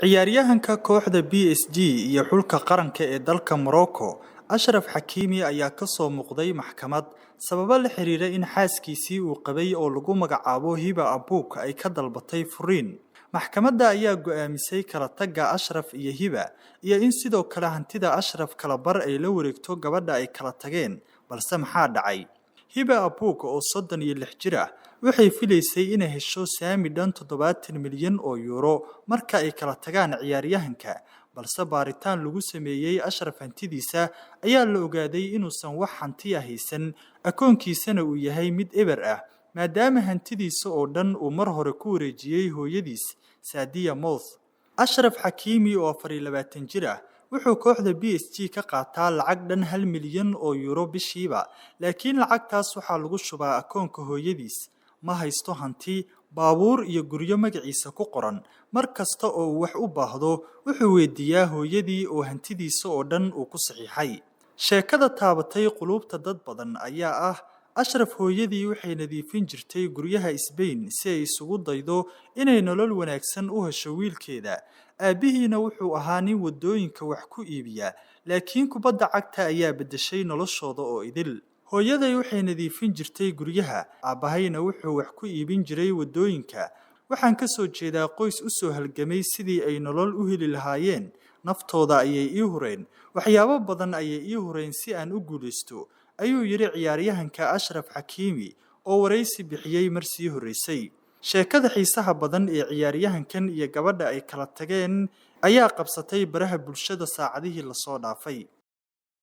Ciyaaryahanka kooxda PSG iyo xulka qaranka ee dalka Morocco, Achraf Hakimi ayaa ka soo muuqday maxkamad sababo la xiriira in xaaskiisii uu qabay oo lagu magacaabo Hiba Abuuk ay ka dalbatay furiin. Maxkamadda ayaa go'aamisay kala tagga Achraf iyo Hiba iyo in sidoo kale hantida Achraf kala bar ay la wareegto gabadha ay kala tageen, balse maxaa dhacay? Hiba Abuuk oo 36 jir ah waxay filaysay inay hesho saami dhan 70 milyan oo euro marka ay kala tagaan ciyaaryahanka, balse baaritaan lagu sameeyay Achraf hantidiisa ayaa la ogaaday inuusan wax hanti ah haysan, akoonkiisana uu yahay mid eber ah, maadaama hantidiisa oo dhan uu mar hore ku wareejiyay hooyadiis Sadia Mouth. Achraf Hakimi oo 24 jir ah wuxuu kooxda PSG ka qaataa lacag dhan 1 milyan oo euro bishiiba, laakiin lacagtaas waxaa lagu shubaa akoonka hooyadiis. Ma haysto hanti, baabuur iyo guryo magaciisa ku qoran. Mar kasta oo uu wax u baahdo, wuxuu weydiiyaa hooyadii oo hantidiisa oo dhan uu ku saxiixay. Sheekada taabatay qulubta dad badan ayaa ah Achraf hooyadii waxay nadiifin jirtay guryaha Spain si ay isugu daydo inay nolol wanaagsan u hesho wiilkeeda. Aabihiina wuxuu ahaa nin wadooyinka wax ku iibiya, laakiin kubadda cagta ayaa bedeshay noloshooda oo idil. Hooyaday waxay nadiifin jirtay guryaha, aabahayna wuxuu wax ku iibin jiray wadooyinka. Waxaan ka soo jeedaa qoys u soo halgamay sidii ay nolol u heli lahaayeen. Naftooda ayay ii hureen, waxyaabo badan ayay ii hureen si aan u guuleysto, ayuu yiri ciyaaryahanka Achraf Hakimi oo wareysi bixiyay mar sii horeysay. Sheekada xiisaha badan ee ciyaaryahankan iyo gabadha ay kala tageen ayaa qabsatay baraha bulshada saacadihii la soo dhaafay.